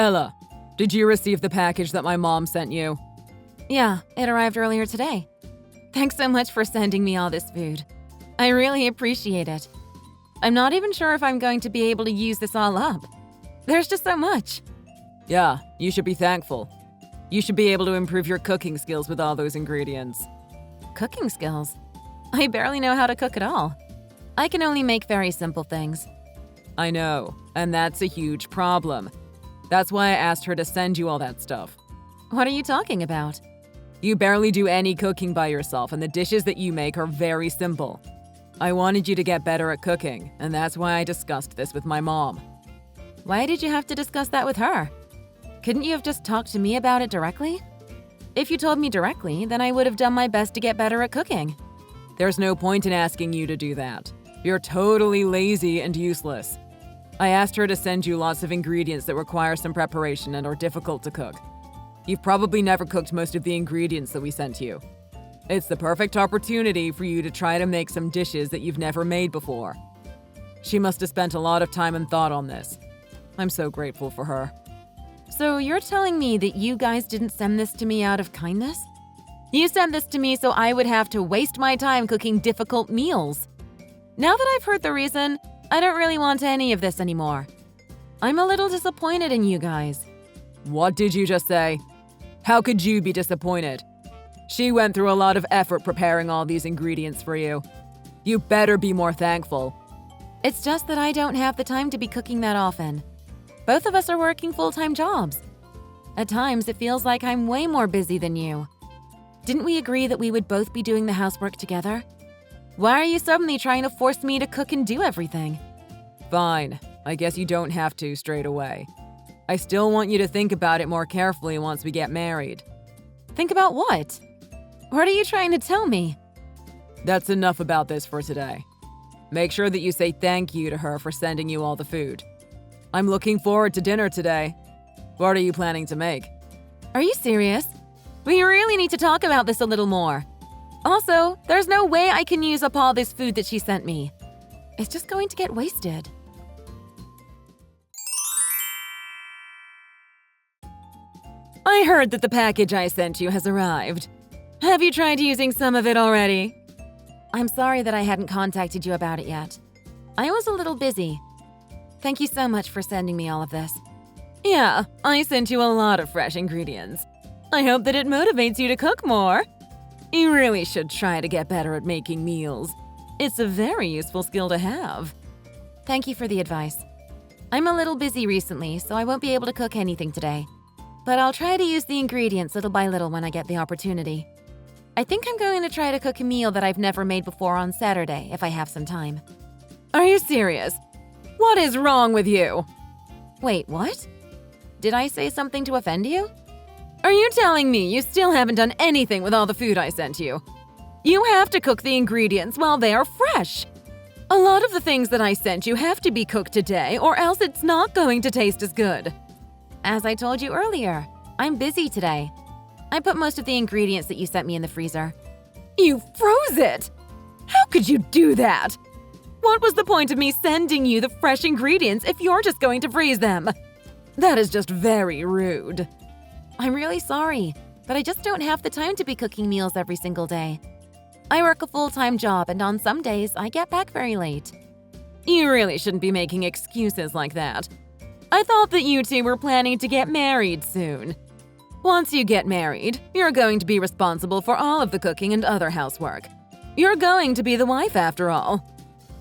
Ella, did you receive the package that my mom sent you? Yeah, it arrived earlier today. Thanks so much for sending me all this food. I really appreciate it. I'm not even sure if I'm going to be able to use this all up. There's just so much. Yeah, you should be thankful. You should be able to improve your cooking skills with all those ingredients. Cooking skills? I barely know how to cook at all. I can only make very simple things. I know, and that's a huge problem. That's why I asked her to send you all that stuff. What are you talking about? You barely do any cooking by yourself, and the dishes that you make are very simple. I wanted you to get better at cooking, and that's why I discussed this with my mom. Why did you have to discuss that with her? Couldn't you have just talked to me about it directly? If you told me directly, then I would have done my best to get better at cooking. There's no point in asking you to do that. You're totally lazy and useless. I asked her to send you lots of ingredients that require some preparation and are difficult to cook. You've probably never cooked most of the ingredients that we sent you. It's the perfect opportunity for you to try to make some dishes that you've never made before. She must have spent a lot of time and thought on this. I'm so grateful for her. So you're telling me that you guys didn't send this to me out of kindness? You sent this to me so I would have to waste my time cooking difficult meals. Now that I've heard the reason, I don't really want any of this anymore. I'm a little disappointed in you guys. What did you just say? How could you be disappointed? She went through a lot of effort preparing all these ingredients for you. You better be more thankful. It's just that I don't have the time to be cooking that often. Both of us are working full-time jobs. At times, it feels like I'm way more busy than you. Didn't we agree that we would both be doing the housework together? Why are you suddenly trying to force me to cook and do everything? Fine. I guess you don't have to straight away. I still want you to think about it more carefully once we get married. Think about what? What are you trying to tell me? That's enough about this for today. Make sure that you say thank you to her for sending you all the food. I'm looking forward to dinner today. What are you planning to make? Are you serious? We really need to talk about this a little more. Also, there's no way I can use up all this food that she sent me. It's just going to get wasted. I heard that the package I sent you has arrived. Have you tried using some of it already? I'm sorry that I hadn't contacted you about it yet. I was a little busy. Thank you so much for sending me all of this. Yeah, I sent you a lot of fresh ingredients. I hope that it motivates you to cook more. You really should try to get better at making meals. It's a very useful skill to have. Thank you for the advice. I'm a little busy recently, so I won't be able to cook anything today. But I'll try to use the ingredients little by little when I get the opportunity. I think I'm going to try to cook a meal that I've never made before on Saturday if I have some time. Are you serious? What is wrong with you? Wait, what? Did I say something to offend you? Are you telling me you still haven't done anything with all the food I sent you? You have to cook the ingredients while they are fresh. A lot of the things that I sent you have to be cooked today, or else it's not going to taste as good. As I told you earlier, I'm busy today. I put most of the ingredients that you sent me in the freezer. You froze it! How could you do that? What was the point of me sending you the fresh ingredients if you're just going to freeze them? That is just very rude. I'm really sorry, but I just don't have the time to be cooking meals every single day. I work a full-time job, and on some days, I get back very late. You really shouldn't be making excuses like that. I thought that you two were planning to get married soon. Once you get married, you're going to be responsible for all of the cooking and other housework. You're going to be the wife after all.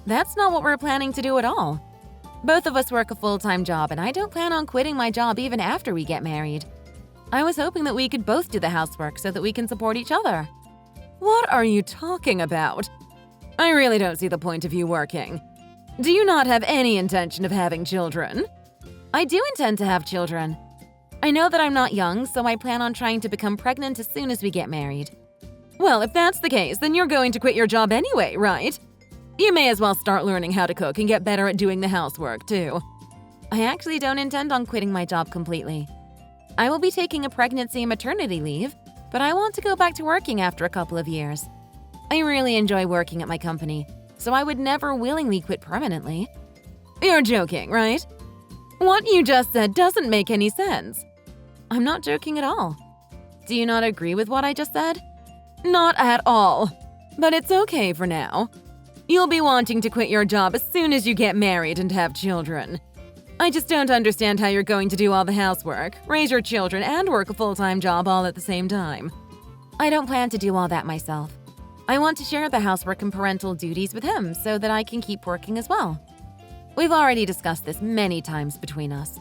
That's not what we're planning to do at all. Both of us work a full-time job, and I don't plan on quitting my job even after we get married. I was hoping that we could both do the housework so that we can support each other. What are you talking about? I really don't see the point of you working. Do you not have any intention of having children? I do intend to have children. I know that I'm not young, so I plan on trying to become pregnant as soon as we get married. Well, if that's the case, then you're going to quit your job anyway, right? You may as well start learning how to cook and get better at doing the housework, too. I actually don't intend on quitting my job completely. I will be taking a pregnancy and maternity leave, but I want to go back to working after a couple of years. I really enjoy working at my company, so I would never willingly quit permanently. You're joking, right? What you just said doesn't make any sense. I'm not joking at all. Do you not agree with what I just said? Not at all. But it's okay for now. You'll be wanting to quit your job as soon as you get married and have children. I just don't understand how you're going to do all the housework, raise your children, and work a full-time job all at the same time. I don't plan to do all that myself. I want to share the housework and parental duties with him so that I can keep working as well. We've already discussed this many times between us.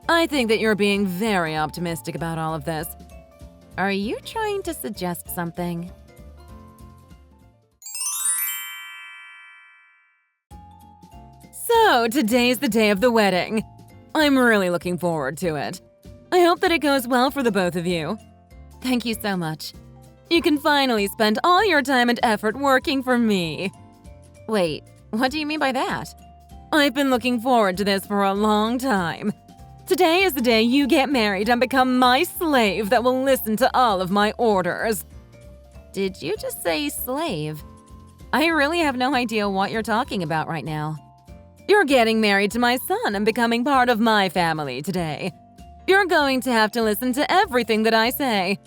I think that you're being very optimistic about all of this. Are you trying to suggest something? So, today's the day of the wedding. I'm really looking forward to it. I hope that it goes well for the both of you. Thank you so much. You can finally spend all your time and effort working for me. Wait, what do you mean by that? I've been looking forward to this for a long time. Today is the day you get married and become my slave that will listen to all of my orders. Did you just say slave? I really have no idea what you're talking about right now. You're getting married to my son and becoming part of my family today. You're going to have to listen to everything that I say.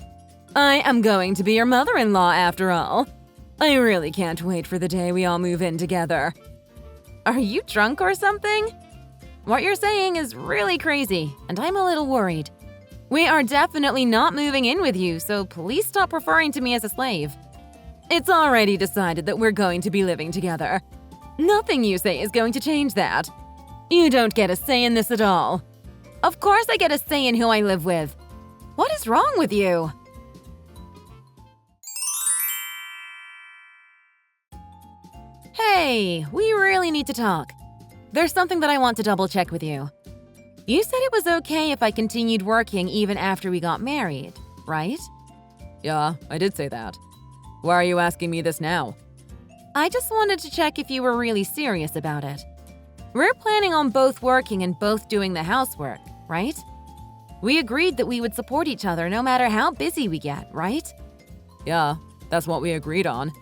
I am going to be your mother-in-law after all. I really can't wait for the day we all move in together. Are you drunk or something? What you're saying is really crazy, and I'm a little worried. We are definitely not moving in with you, so please stop referring to me as a slave. It's already decided that we're going to be living together. Nothing you say is going to change that. You don't get a say in this at all. Of course I get a say in who I live with. What is wrong with you? Hey, we really need to talk. There's something that I want to double-check with you. You said it was okay if I continued working even after we got married, right? Yeah, I did say that. Why are you asking me this now? I just wanted to check if you were really serious about it. We're planning on both working and both doing the housework, right? We agreed that we would support each other no matter how busy we get, right? Yeah, that's what we agreed on.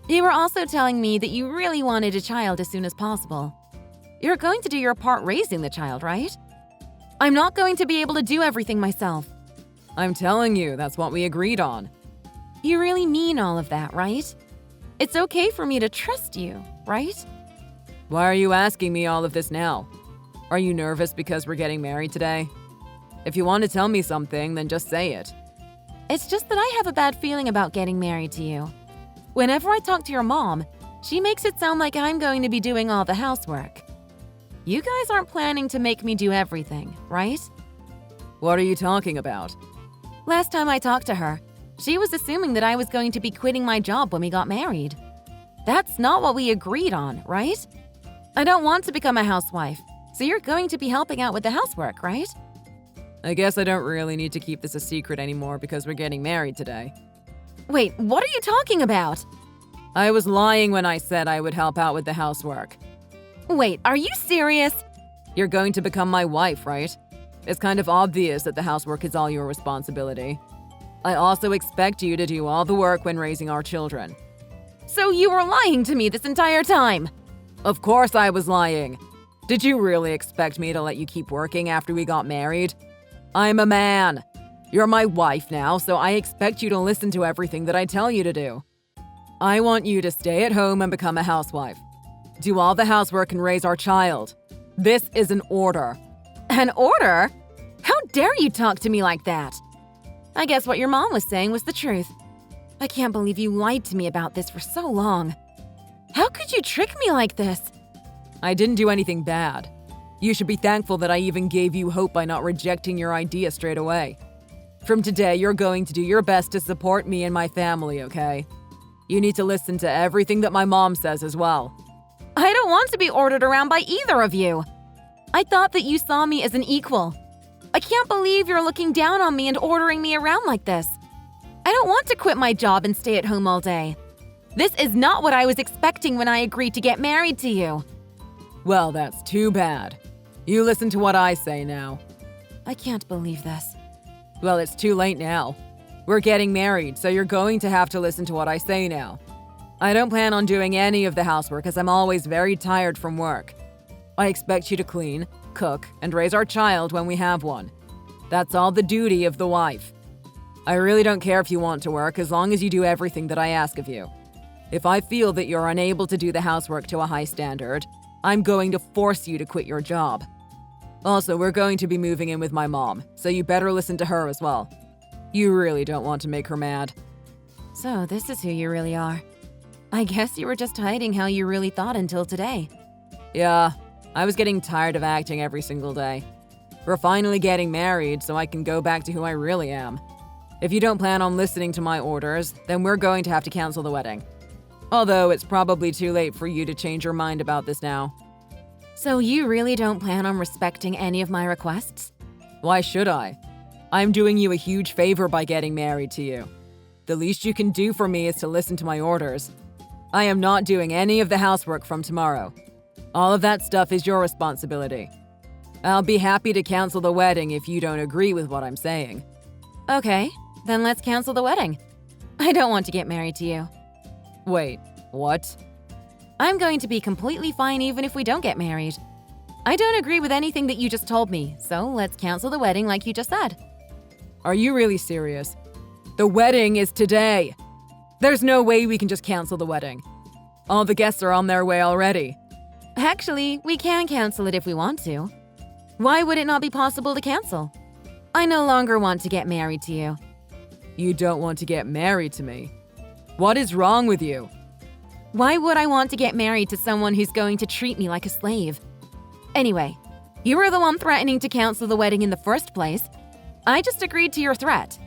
You were also telling me that you really wanted a child as soon as possible. You're going to do your part raising the child, right? I'm not going to be able to do everything myself. I'm telling you, that's what we agreed on. You really mean all of that, right? It's okay for me to trust you, right? Why are you asking me all of this now? Are you nervous because we're getting married today? If you want to tell me something, then just say it. It's just that I have a bad feeling about getting married to you. Whenever I talk to your mom, she makes it sound like I'm going to be doing all the housework. You guys aren't planning to make me do everything, right? What are you talking about? Last time I talked to her, she was assuming that I was going to be quitting my job when we got married. That's not what we agreed on, right? I don't want to become a housewife, so you're going to be helping out with the housework, right? I guess I don't really need to keep this a secret anymore because we're getting married today. Wait, what are you talking about? I was lying when I said I would help out with the housework. Wait, are you serious? You're going to become my wife, right? It's kind of obvious that the housework is all your responsibility. I also expect you to do all the work when raising our children. So you were lying to me this entire time? Of course I was lying. Did you really expect me to let you keep working after we got married? I'm a man. You're my wife now, so I expect you to listen to everything that I tell you to do. I want you to stay at home and become a housewife. Do all the housework and raise our child. This is an order. An order? How dare you talk to me like that? I guess what your mom was saying was the truth. I can't believe you lied to me about this for so long. How could you trick me like this? I didn't do anything bad. You should be thankful that I even gave you hope by not rejecting your idea straight away. From today, you're going to do your best to support me and my family, okay? You need to listen to everything that my mom says as well. I don't want to be ordered around by either of you. I thought that you saw me as an equal. I can't believe you're looking down on me and ordering me around like this. I don't want to quit my job and stay at home all day. This is not what I was expecting when I agreed to get married to you. Well, that's too bad. You listen to what I say now. I can't believe this. Well, it's too late now. We're getting married, so you're going to have to listen to what I say now. I don't plan on doing any of the housework as I'm always very tired from work. I expect you to clean, cook, and raise our child when we have one. That's all the duty of the wife. I really don't care if you want to work as long as you do everything that I ask of you. If I feel that you're unable to do the housework to a high standard, I'm going to force you to quit your job. Also, we're going to be moving in with my mom, so you better listen to her as well. You really don't want to make her mad. So this is who you really are. I guess you were just hiding how you really thought until today. Yeah, I was getting tired of acting every single day. We're finally getting married, so I can go back to who I really am. If you don't plan on listening to my orders, then we're going to have to cancel the wedding. Although it's probably too late for you to change your mind about this now. So you really don't plan on respecting any of my requests? Why should I? I'm doing you a huge favor by getting married to you. The least you can do for me is to listen to my orders. I am not doing any of the housework from tomorrow. All of that stuff is your responsibility. I'll be happy to cancel the wedding if you don't agree with what I'm saying. Okay, then let's cancel the wedding. I don't want to get married to you. Wait, what? I'm going to be completely fine even if we don't get married. I don't agree with anything that you just told me, so let's cancel the wedding like you just said. Are you really serious? The wedding is today. There's no way we can just cancel the wedding. All the guests are on their way already. Actually, we can cancel it if we want to. Why would it not be possible to cancel? I no longer want to get married to you. You don't want to get married to me? What is wrong with you? Why would I want to get married to someone who's going to treat me like a slave? Anyway, you were the one threatening to cancel the wedding in the first place. I just agreed to your threat.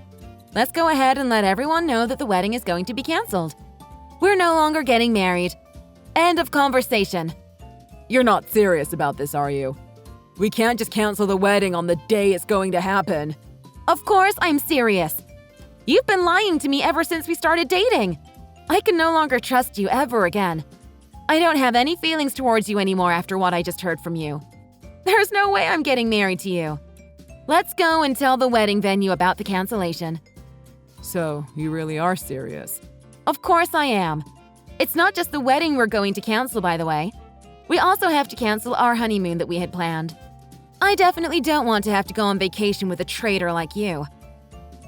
Let's go ahead and let everyone know that the wedding is going to be canceled. We're no longer getting married. End of conversation. You're not serious about this, are you? We can't just cancel the wedding on the day it's going to happen. Of course I'm serious. You've been lying to me ever since we started dating. I can no longer trust you ever again. I don't have any feelings towards you anymore after what I just heard from you. There's no way I'm getting married to you. Let's go and tell the wedding venue about the cancellation. So, you really are serious? Of course I am. It's not just the wedding we're going to cancel, by the way. We also have to cancel our honeymoon that we had planned. I definitely don't want to have to go on vacation with a traitor like you.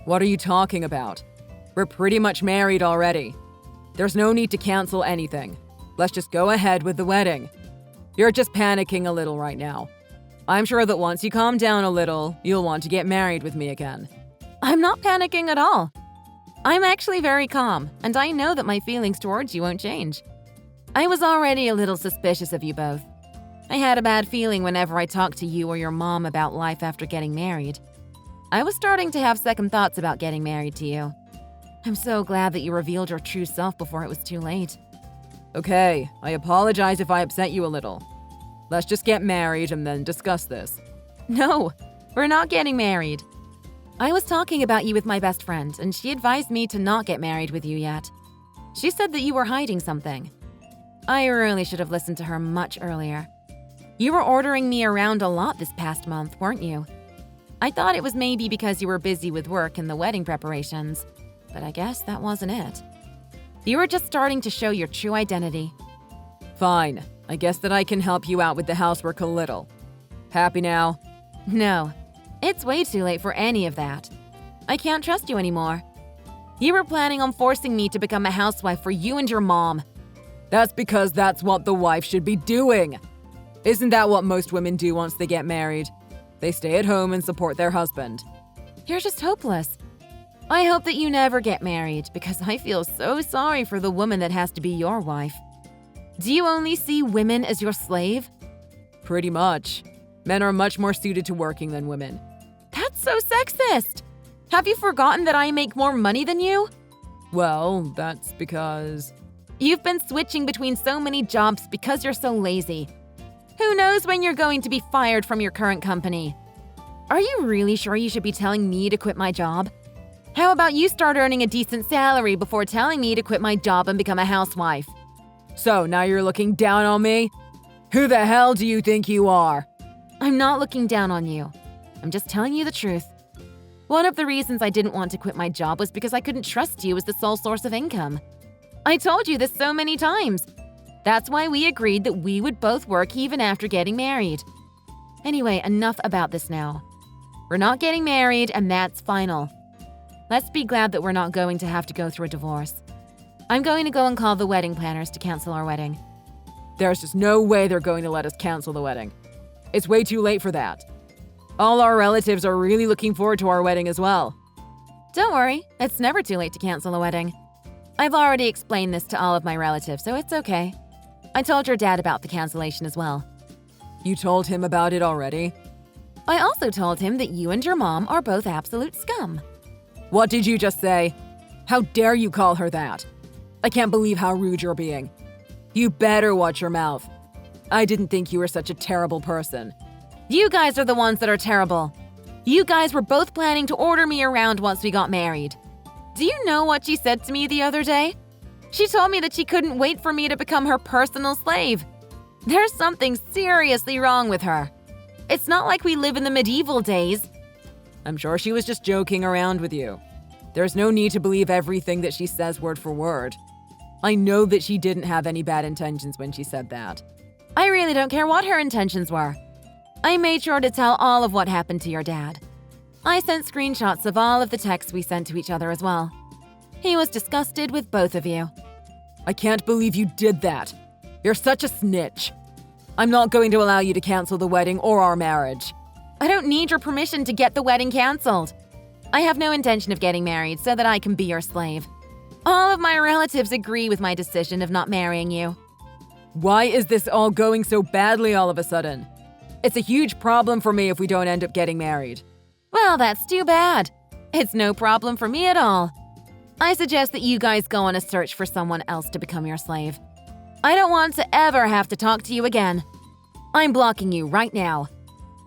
What are you talking about? We're pretty much married already. There's no need to cancel anything. Let's just go ahead with the wedding. You're just panicking a little right now. I'm sure that once you calm down a little, you'll want to get married with me again. I'm not panicking at all. I'm actually very calm, and I know that my feelings towards you won't change. I was already a little suspicious of you both. I had a bad feeling whenever I talked to you or your mom about life after getting married. I was starting to have second thoughts about getting married to you. I'm so glad that you revealed your true self before it was too late. Okay, I apologize if I upset you a little. Let's just get married and then discuss this. No, we're not getting married. I was talking about you with my best friend, and she advised me to not get married with you yet. She said that you were hiding something. I really should have listened to her much earlier. You were ordering me around a lot this past month, weren't you? I thought it was maybe because you were busy with work and the wedding preparations, but I guess that wasn't it. You were just starting to show your true identity. Fine, I guess that I can help you out with the housework a little. Happy now? No, it's way too late for any of that. I can't trust you anymore. You were planning on forcing me to become a housewife for you and your mom. That's because that's what the wife should be doing. Isn't that what most women do once they get married? They stay at home and support their husband. You're just hopeless. I hope that you never get married because I feel so sorry for the woman that has to be your wife. Do you only see women as your slave? Pretty much. Men are much more suited to working than women. That's so sexist! Have you forgotten that I make more money than you? Well, that's because… You've been switching between so many jobs because you're so lazy. Who knows when you're going to be fired from your current company? Are you really sure you should be telling me to quit my job? How about you start earning a decent salary before telling me to quit my job and become a housewife? So now you're looking down on me? Who the hell do you think you are? I'm not looking down on you. I'm just telling you the truth. One of the reasons I didn't want to quit my job was because I couldn't trust you as the sole source of income. I told you this so many times. That's why we agreed that we would both work even after getting married. Anyway, enough about this now. We're not getting married, and that's final. Let's be glad that we're not going to have to go through a divorce. I'm going to go and call the wedding planners to cancel our wedding. There's just no way they're going to let us cancel the wedding. It's way too late for that. All our relatives are really looking forward to our wedding as well. Don't worry, it's never too late to cancel a wedding. I've already explained this to all of my relatives, so it's okay. I told your dad about the cancellation as well. You told him about it already? I also told him that you and your mom are both absolute scum. What did you just say? How dare you call her that? I can't believe how rude you're being. You better watch your mouth. I didn't think you were such a terrible person. You guys are the ones that are terrible. You guys were both planning to order me around once we got married. Do you know what she said to me the other day? She told me that she couldn't wait for me to become her personal slave. There's something seriously wrong with her. It's not like we live in the medieval days. I'm sure she was just joking around with you. There's no need to believe everything that she says word for word. I know that she didn't have any bad intentions when she said that. I really don't care what her intentions were. I made sure to tell all of what happened to your dad. I sent screenshots of all of the texts we sent to each other as well. He was disgusted with both of you. I can't believe you did that. You're such a snitch. I'm not going to allow you to cancel the wedding or our marriage. I don't need your permission to get the wedding canceled. I have no intention of getting married so that I can be your slave. All of my relatives agree with my decision of not marrying you. Why is this all going so badly all of a sudden? It's a huge problem for me if we don't end up getting married. Well, that's too bad. It's no problem for me at all. I suggest that you guys go on a search for someone else to become your slave. I don't want to ever have to talk to you again. I'm blocking you right now.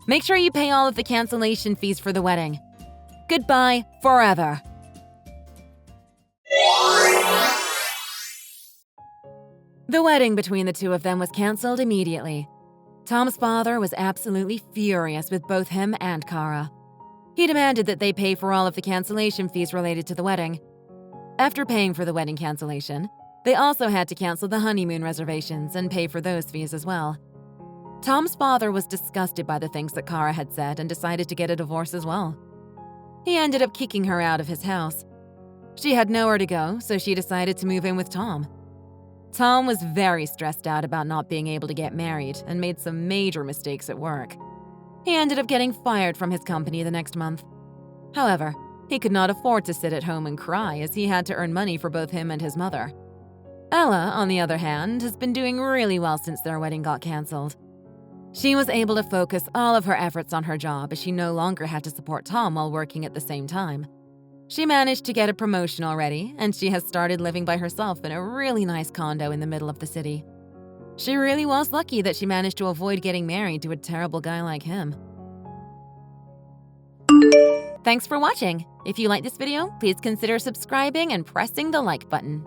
Make sure you pay all of the cancellation fees for the wedding. Goodbye forever. The wedding between the two of them was canceled immediately. Tom's father was absolutely furious with both him and Kara. He demanded that they pay for all of the cancellation fees related to the wedding. After paying for the wedding cancellation, they also had to cancel the honeymoon reservations and pay for those fees as well. Tom's father was disgusted by the things that Kara had said and decided to get a divorce as well. He ended up kicking her out of his house. She had nowhere to go, so she decided to move in with Tom. Tom was very stressed out about not being able to get married and made some major mistakes at work. He ended up getting fired from his company the next month. However, he could not afford to sit at home and cry as he had to earn money for both him and his mother. Ella, on the other hand, has been doing really well since their wedding got cancelled. She was able to focus all of her efforts on her job as she no longer had to support Tom while working at the same time. She managed to get a promotion already, and she has started living by herself in a really nice condo in the middle of the city. She really was lucky that she managed to avoid getting married to a terrible guy like him. Thanks for watching. If you like this video, please consider subscribing and pressing the like button.